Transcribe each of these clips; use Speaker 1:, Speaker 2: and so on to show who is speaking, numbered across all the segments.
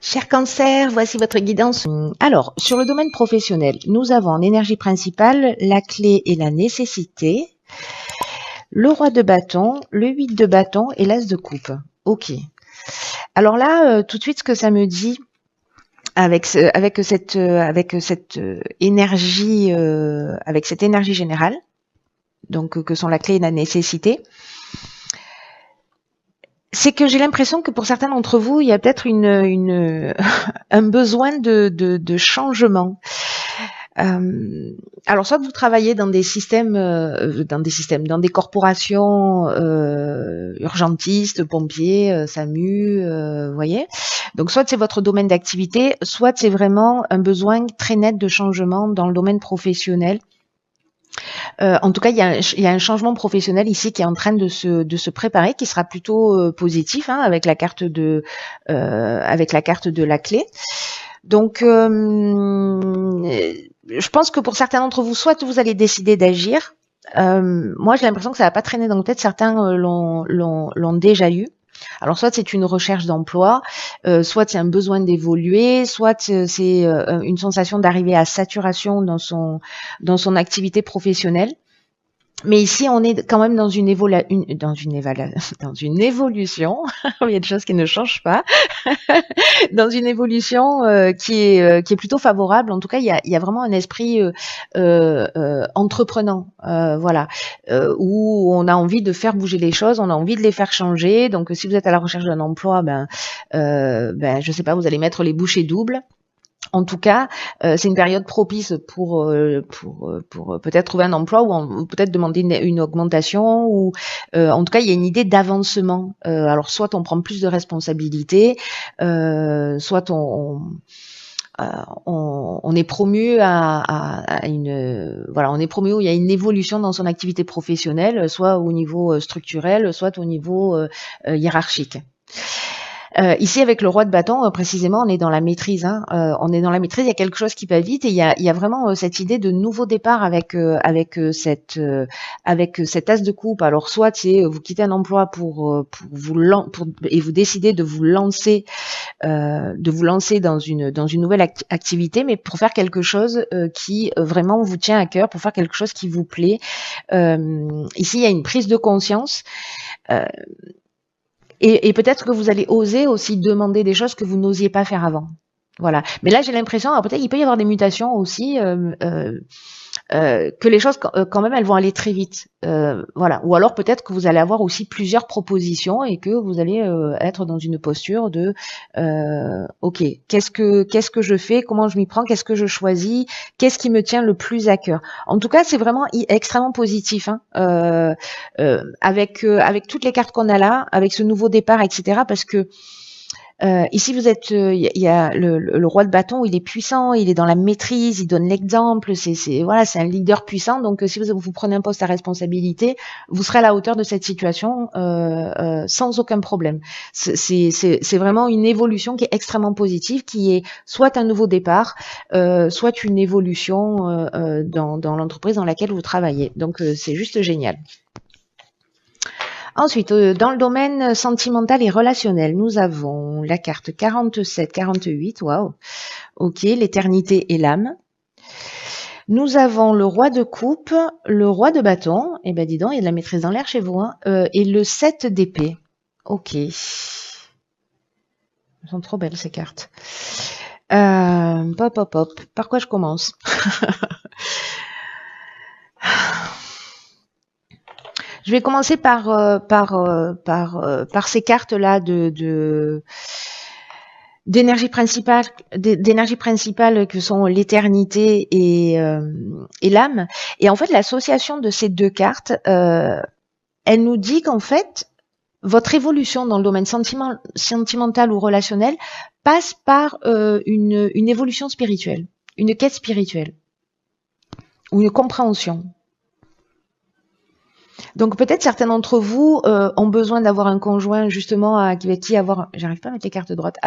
Speaker 1: Cher Cancer, voici votre guidance. Alors, sur le domaine professionnel, nous avons en énergie principale la clé et la nécessité, le roi de bâton, le 8 de bâton et l'as de coupe. Ok. Alors là, tout de suite, ce que ça me dit avec cette énergie, générale, donc que sont la clé et la nécessité, c'est que j'ai l'impression que pour certains d'entre vous, il y a peut-être un besoin de changement. Alors soit vous travaillez dans des systèmes, dans des corporations urgentistes, pompiers, SAMU, vous voyez. Donc soit c'est votre domaine d'activité, soit c'est vraiment un besoin très net de changement dans le domaine professionnel. En tout cas, il y a un changement professionnel ici qui est en train de se préparer, qui sera plutôt positif, hein, avec la carte de la clé. Donc, je pense que pour certains d'entre vous, soit vous allez décider d'agir. Moi, j'ai l'impression que ça va pas traîner dans la tête. Certains l'ont déjà eu. Alors, soit c'est une recherche d'emploi, soit c'est un besoin d'évoluer, soit c'est une sensation d'arriver à saturation dans son activité professionnelle. Mais ici, on est quand même dans une évolution. Il y a des choses qui ne changent pas. Dans une évolution qui est plutôt favorable. En tout cas, il y a vraiment un esprit entreprenant, voilà, où on a envie de faire bouger les choses, on a envie de les faire changer. Donc, si vous êtes à la recherche d'un emploi, je sais pas, vous allez mettre les bouchées doubles. En tout cas, c'est une période propice pour peut-être trouver un emploi ou peut-être demander une augmentation ou en tout cas, il y a une idée d'avancement. Alors, soit on prend plus de responsabilités, soit on est promu à une on est promu où il y a une évolution dans son activité professionnelle, soit au niveau structurel, soit au niveau hiérarchique. Ici, avec le roi de bâton, précisément, on est dans la maîtrise. Hein. On est dans la maîtrise. Il y a quelque chose qui va vite et il y a vraiment cette idée de nouveau départ avec cet as de coupe. Alors, soit c'est vous quittez un emploi et vous décidez de vous lancer dans une nouvelle activité, mais pour faire quelque chose qui vraiment vous tient à cœur, pour faire quelque chose qui vous plaît. Ici, il y a une prise de conscience. Et peut-être que vous allez oser aussi demander des choses que vous n'osiez pas faire avant. Voilà. Mais là, j'ai l'impression, alors peut-être il peut y avoir des mutations aussi, que les choses quand même elles vont aller très vite. Voilà. Ou alors peut-être que vous allez avoir aussi plusieurs propositions et que vous allez être dans une posture de ok, qu'est-ce que je fais, comment je m'y prends, qu'est-ce que je choisis, qu'est-ce qui me tient le plus à cœur. En tout cas, c'est vraiment extrêmement positif, hein, avec toutes les cartes qu'on a là, avec ce nouveau départ, etc. Parce que ici, vous êtes, il y a le roi de bâton, il est puissant, il est dans la maîtrise, il donne l'exemple, c'est un leader puissant. Donc, si vous prenez un poste à responsabilité, vous serez à la hauteur de cette situation sans aucun problème. C'est vraiment une évolution qui est extrêmement positive, qui est soit un nouveau départ, soit une évolution dans l'entreprise dans laquelle vous travaillez. Donc, c'est juste génial. Ensuite, dans le domaine sentimental et relationnel, nous avons la carte 47-48, waouh, ok, l'éternité et l'âme. Nous avons le roi de coupe, le roi de bâton, et ben dis donc, il y a de la maîtrise dans l'air chez vous, hein, et le 7 d'épée. Ok. Elles sont trop belles ces cartes. Hop. Par quoi je commence? Je vais commencer par ces cartes-là d'énergie principale que sont l'éternité et l'âme. Et en fait, l'association de ces deux cartes, elle nous dit qu'en fait, votre évolution dans le domaine sentimental ou relationnel passe par une évolution spirituelle, une quête spirituelle ou une compréhension. Donc peut-être certains d'entre vous ont besoin d'avoir un conjoint justement avec qui avoir, j'arrive pas à mettre les cartes droites,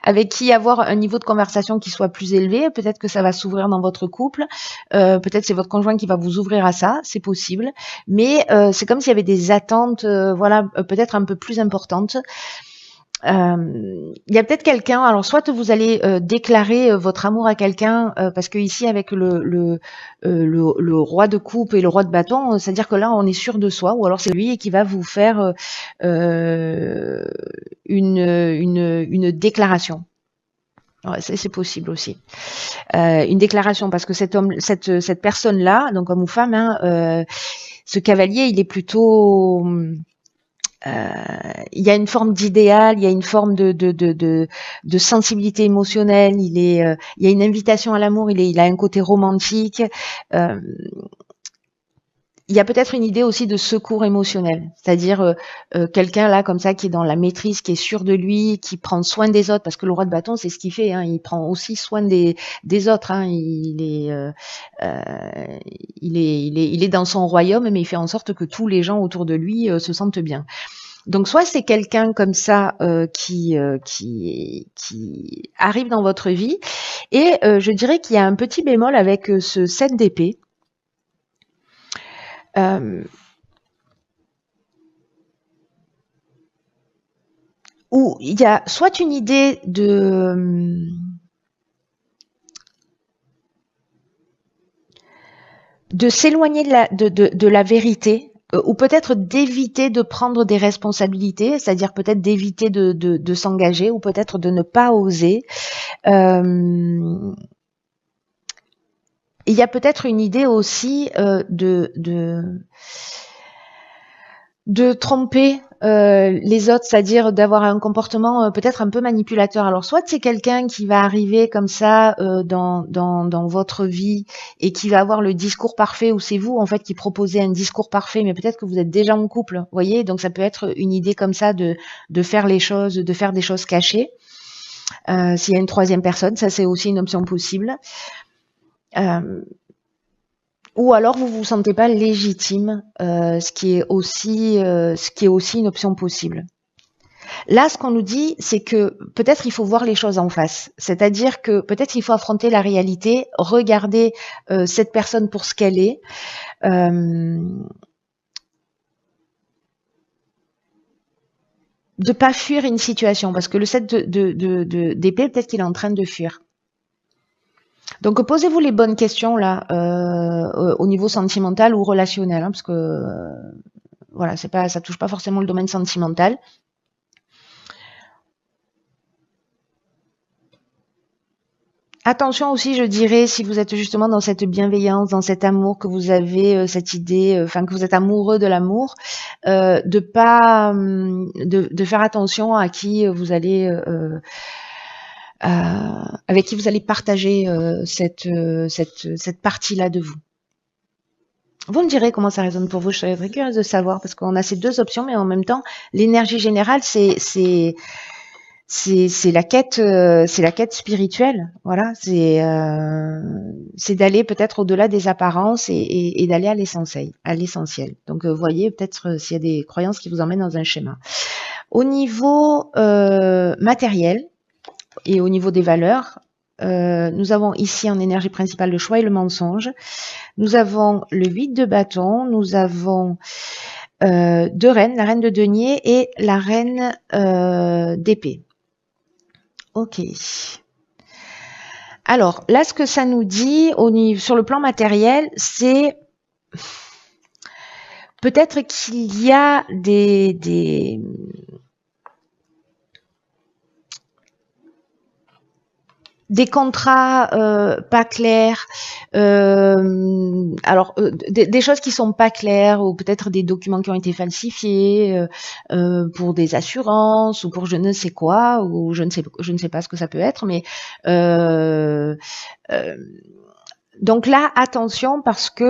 Speaker 1: avec qui avoir un niveau de conversation qui soit plus élevé. Peut-être que ça va s'ouvrir dans votre couple. Peut-être c'est votre conjoint qui va vous ouvrir à ça, c'est possible. Mais c'est comme s'il y avait des attentes, peut-être un peu plus importantes. Il y a peut-être quelqu'un, alors soit vous allez déclarer votre amour à quelqu'un, parce que ici avec le roi de coupe et le roi de bâton, c'est-à-dire que là on est sûr de soi, ou alors c'est lui qui va vous faire une déclaration. Ouais, c'est possible aussi. Une déclaration, parce que cet homme, cette personne-là, donc homme ou femme, hein, ce cavalier, il est plutôt il y a une forme d'idéal, il y a une forme de sensibilité émotionnelle, il y a une invitation à l'amour, il a un côté romantique. Euh, il y a peut-être une idée aussi de secours émotionnel, c'est-à-dire quelqu'un là comme ça qui est dans la maîtrise, qui est sûr de lui, qui prend soin des autres, parce que le roi de bâton c'est ce qu'il fait, hein, il prend aussi soin des autres, hein, il est dans son royaume, mais il fait en sorte que tous les gens autour de lui se sentent bien. Donc soit c'est quelqu'un comme ça qui arrive dans votre vie, et je dirais qu'il y a un petit bémol avec ce 7 d'épée. Où il y a soit une idée de s'éloigner de la vérité, ou peut-être d'éviter de prendre des responsabilités, c'est-à-dire peut-être d'éviter de s'engager, ou peut-être de ne pas oser. Il y a peut-être une idée aussi de tromper les autres, c'est-à-dire d'avoir un comportement peut-être un peu manipulateur. Alors soit c'est quelqu'un qui va arriver comme ça dans votre vie et qui va avoir le discours parfait, ou c'est vous en fait qui proposez un discours parfait, mais peut-être que vous êtes déjà en couple, vous voyez, donc ça peut être une idée comme ça de faire les choses, de faire des choses cachées. S'il y a une troisième personne, ça c'est aussi une option possible. Ou alors vous vous sentez pas légitime, ce qui est aussi une option possible. Là, ce qu'on nous dit, c'est que peut-être il faut voir les choses en face. C'est-à-dire que peut-être il faut affronter la réalité, regarder cette personne pour ce qu'elle est. De pas fuir une situation, parce que le 7 d'épée, peut-être qu'il est en train de fuir. Donc posez-vous les bonnes questions là, au niveau sentimental ou relationnel, hein, parce que voilà, ça touche pas forcément le domaine sentimental. Attention aussi, je dirais, si vous êtes justement dans cette bienveillance, dans cet amour, que vous avez cette idée, enfin que vous êtes amoureux de l'amour, de pas, de faire attention à qui vous allez, avec qui vous allez partager cette partie-là de vous. Vous me direz comment ça résonne pour vous. Je serais très curieuse de savoir, parce qu'on a ces deux options, mais en même temps, l'énergie générale, c'est la quête spirituelle. Voilà, c'est d'aller peut-être au-delà des apparences et d'aller à l'essentiel. Donc, vous voyez peut-être s'il y a des croyances qui vous emmènent dans un schéma. Au niveau matériel et au niveau des valeurs, nous avons ici en énergie principale le choix et le mensonge. Nous avons le 8 de bâton, nous avons deux reines, la reine de denier et la reine d'épée. Ok. Alors, là, ce que ça nous dit sur le plan matériel, c'est peut-être qu'il y a des contrats pas clairs, alors des choses qui sont pas claires, ou peut-être des documents qui ont été falsifiés pour des assurances ou pour je ne sais quoi, ou je ne sais pas ce que ça peut être, mais donc là attention, parce que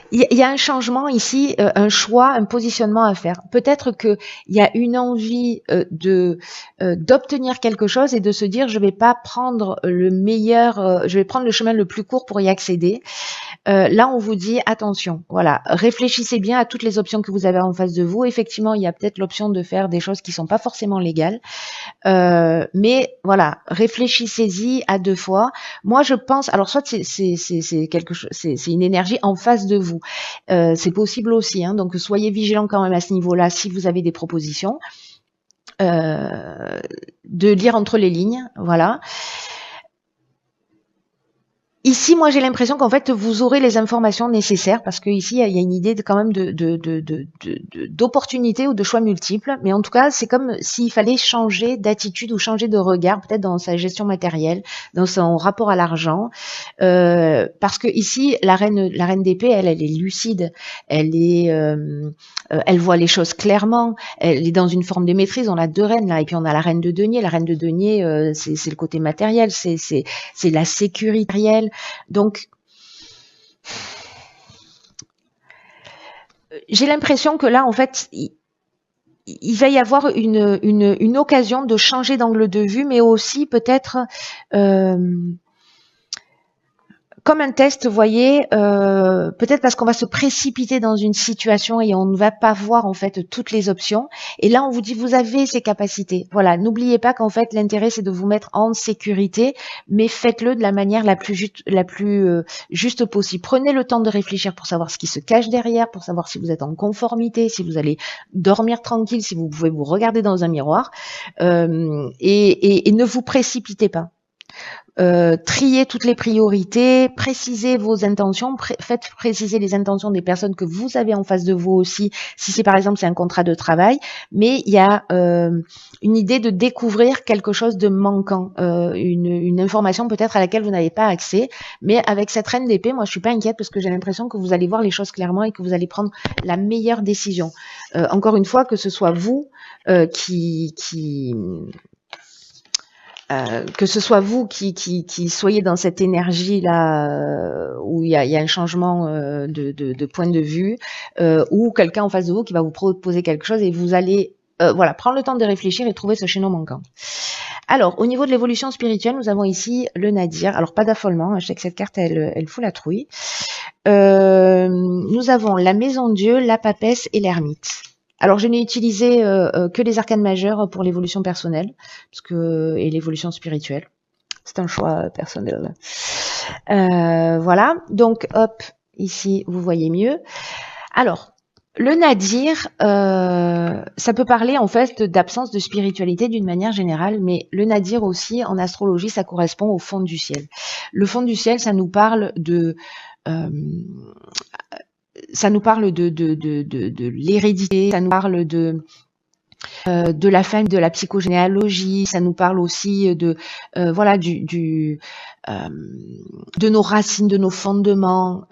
Speaker 1: il y a un changement ici, un choix, un positionnement à faire. Peut-être qu'il y a une envie d'obtenir quelque chose et de se dire je vais pas prendre le meilleur, je vais prendre le chemin le plus court pour y accéder. là on vous dit attention, voilà, réfléchissez bien à toutes les options que vous avez en face de vous. Effectivement, il y a peut-être l'option de faire des choses qui sont pas forcément légales, mais voilà, réfléchissez-y à 2 fois. Moi, je pense, alors soit c'est quelque chose, c'est une énergie en face de vous, c'est possible aussi, hein, donc soyez vigilants quand même à ce niveau-là si vous avez des propositions, de lire entre les lignes, voilà. Ici, moi, j'ai l'impression qu'en fait, vous aurez les informations nécessaires parce que ici, il y a une idée quand même d'opportunité ou de choix multiples. Mais en tout cas, c'est comme s'il fallait changer d'attitude ou changer de regard, peut-être dans sa gestion matérielle, dans son rapport à l'argent, parce que ici, la reine d'épée, elle est lucide, elle voit les choses clairement, elle est dans une forme de maîtrise. On a 2 reines là, et puis on a la reine de denier. La reine de denier, c'est le côté matériel, c'est la sécurité matérielle. Donc, j'ai l'impression que là, en fait, il va y avoir une occasion de changer d'angle de vue, mais aussi peut-être comme un test, vous voyez, peut-être parce qu'on va se précipiter dans une situation et on ne va pas voir en fait toutes les options. Et là, on vous dit, vous avez ces capacités. Voilà, n'oubliez pas qu'en fait, l'intérêt, c'est de vous mettre en sécurité, mais faites-le de la manière la plus juste possible. Prenez le temps de réfléchir pour savoir ce qui se cache derrière, pour savoir si vous êtes en conformité, si vous allez dormir tranquille, si vous pouvez vous regarder dans un miroir, et ne vous précipitez pas. Triez toutes les priorités, précisez vos intentions, faites préciser les intentions des personnes que vous avez en face de vous aussi, si c'est par exemple c'est un contrat de travail, mais il y a une idée de découvrir quelque chose de manquant, une information peut-être à laquelle vous n'avez pas accès, mais avec cette reine d'épée, moi je suis pas inquiète parce que j'ai l'impression que vous allez voir les choses clairement et que vous allez prendre la meilleure décision. Encore une fois, que ce soit vous que ce soit vous qui soyez dans cette énergie-là où il y a un changement de point de vue, ou quelqu'un en face de vous qui va vous proposer quelque chose et vous allez voilà, prendre le temps de réfléchir et trouver ce chaînon manquant. Alors, au niveau de l'évolution spirituelle, nous avons ici le Nadir. Alors, pas d'affolement, je sais que cette carte, elle fout la trouille. Nous avons la Maison Dieu, la Papesse et l'Ermite. Alors, je n'ai utilisé que les arcanes majeures pour l'évolution personnelle et l'évolution spirituelle. C'est un choix personnel. Voilà. Donc, hop, ici, vous voyez mieux. Alors, le Nadir, ça peut parler en fait d'absence de spiritualité d'une manière générale, mais le Nadir aussi, en astrologie, ça correspond au fond du ciel. Le fond du ciel, ça nous parle de l'hérédité, ça nous parle de la famille, de la psychogénéalogie, ça nous parle aussi de voilà de nos racines, de nos fondements,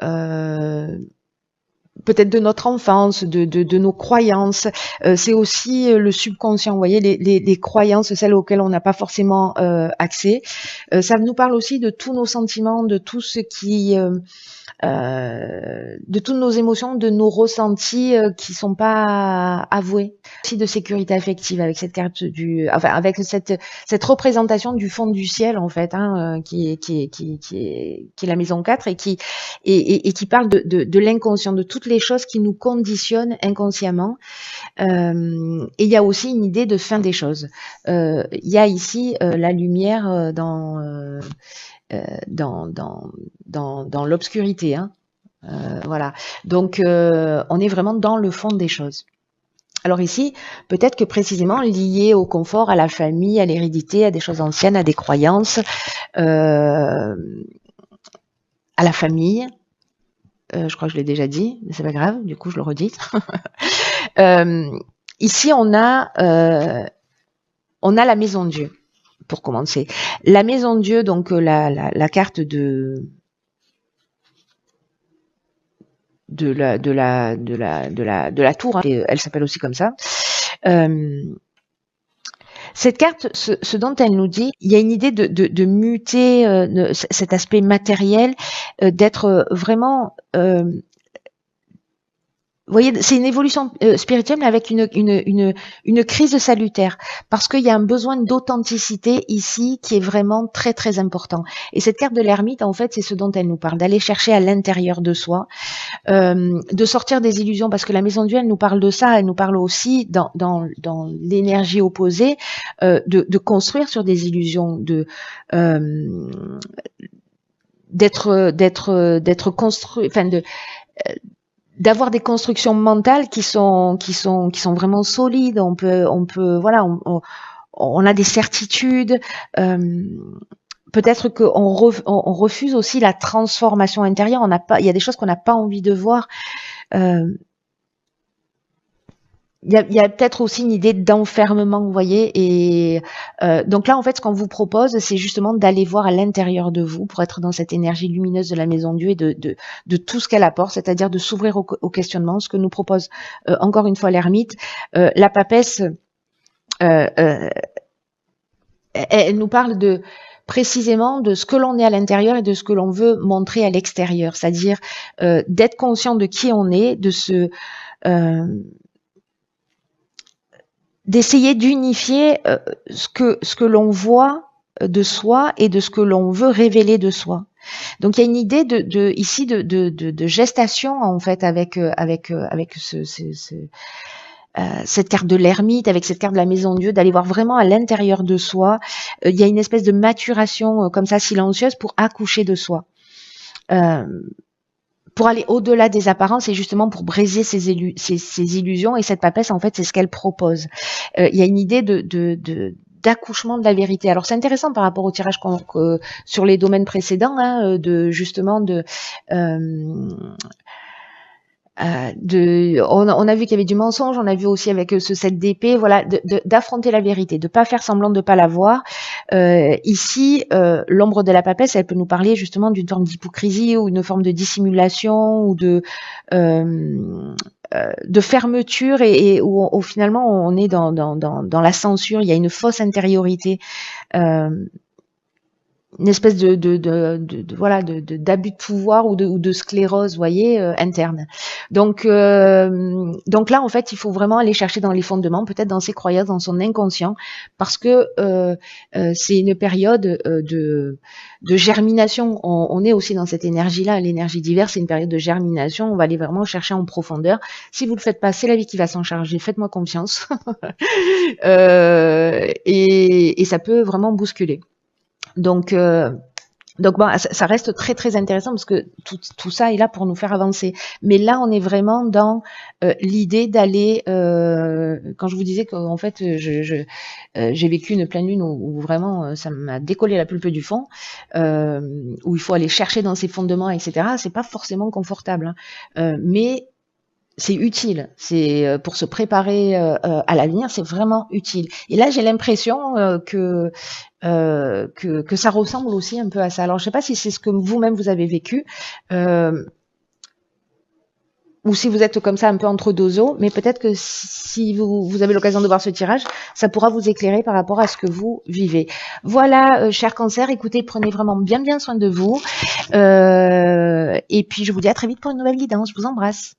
Speaker 1: peut-être de notre enfance, de nos croyances. C'est aussi le subconscient, vous voyez, les croyances, celles auxquelles on n'a pas forcément accès. Ça nous parle aussi de tous nos sentiments, de tout ce qui de toutes nos émotions, de nos ressentis qui sont pas avoués. Aussi de sécurité affective avec cette carte avec cette représentation du fond du ciel en fait, hein, qui est la maison 4 et qui parle de l'inconscient, de toutes les choses qui nous conditionnent inconsciemment. Et il y a aussi une idée de fin des choses. Il y a ici la lumière dans l'obscurité, hein. Voilà. Donc on est vraiment dans le fond des choses. Alors ici, peut-être que précisément lié au confort, à la famille, à l'hérédité, à des choses anciennes, à des croyances, à la famille. Je crois que je l'ai déjà dit, mais c'est pas grave, du coup je le redis. Ici, on a la maison Dieu. Pour commencer, la maison Dieu, donc la carte de la tour, hein, elle s'appelle aussi comme ça. Cette carte, ce dont elle nous dit, il y a une idée de muter cet aspect matériel, d'être vraiment voyez, c'est une évolution spirituelle, mais avec une crise salutaire, parce qu'il y a un besoin d'authenticité ici qui est vraiment très très important. Et cette carte de l'ermite, en fait, c'est ce dont elle nous parle, d'aller chercher à l'intérieur de soi, de sortir des illusions, parce que la maison Dieu, elle nous parle de ça, elle nous parle aussi dans l'énergie opposée, de construire sur des illusions, d'être construit, enfin d'avoir des constructions mentales qui sont vraiment solides. On peut voilà, on a des certitudes. Peut-être qu'on on refuse aussi la transformation intérieure. Il y a des choses qu'on n'a pas envie de voir. Il y a peut-être aussi une idée d'enfermement, vous voyez. Et donc là, en fait, ce qu'on vous propose, c'est justement d'aller voir à l'intérieur de vous pour être dans cette énergie lumineuse de la Maison Dieu et de tout ce qu'elle apporte, c'est-à-dire de s'ouvrir au questionnement, ce que nous propose encore une fois l'ermite. La papesse, elle nous parle précisément de ce que l'on est à l'intérieur et de ce que l'on veut montrer à l'extérieur, c'est-à-dire d'être conscient de qui on est, d'essayer d'unifier ce que l'on voit de soi et de ce que l'on veut révéler de soi. Donc il y a une idée ici de gestation en fait avec cette carte de l'ermite, avec cette carte de la Maison Dieu, d'aller voir vraiment à l'intérieur de soi. Il y a une espèce de maturation comme ça silencieuse pour accoucher de soi. Pour aller au-delà des apparences et justement pour briser ces illusions. Et cette papesse, en fait, c'est ce qu'elle propose. Il y a une idée d'accouchement de la vérité. Alors c'est intéressant par rapport au tirage sur les domaines précédents, hein, on a vu qu'il y avait du mensonge, on a vu aussi avec ce 7 d'épée, voilà, d'affronter la vérité, de pas faire semblant de pas la voir. Ici, l'ombre de la papesse, elle peut nous parler justement d'une forme d'hypocrisie ou une forme de dissimulation ou de fermeture et où finalement on est dans la censure. Il y a une fausse intériorité. Une espèce d'abus de pouvoir ou de sclérose, vous voyez, interne. Donc là, en fait, il faut vraiment aller chercher dans les fondements, peut-être dans ses croyances, dans son inconscient, parce que c'est une période de germination. On est aussi dans cette énergie-là, l'énergie diverse, c'est une période de germination. On va aller vraiment chercher en profondeur. Si vous le faites pas, c'est la vie qui va s'en charger. Faites-moi confiance. Et ça peut vraiment bousculer. Donc bon, ça reste très très intéressant parce que tout ça est là pour nous faire avancer. Mais là, on est vraiment dans l'idée d'aller. Quand je vous disais qu'en fait, j'ai vécu une pleine lune où vraiment ça m'a décollé la pulpe du fond, où il faut aller chercher dans ses fondements, etc. C'est pas forcément confortable, hein. Mais c'est utile, c'est pour se préparer à l'avenir, c'est vraiment utile. Et là, j'ai l'impression que ça ressemble aussi un peu à ça. Alors, je sais pas si c'est ce que vous-même vous avez vécu, ou si vous êtes comme ça un peu entre deux eaux, mais peut-être que si vous avez l'occasion de voir ce tirage, ça pourra vous éclairer par rapport à ce que vous vivez. Voilà, cher Cancer, écoutez, prenez vraiment bien soin de vous. Et puis, je vous dis à très vite pour une nouvelle guidance. Je vous embrasse.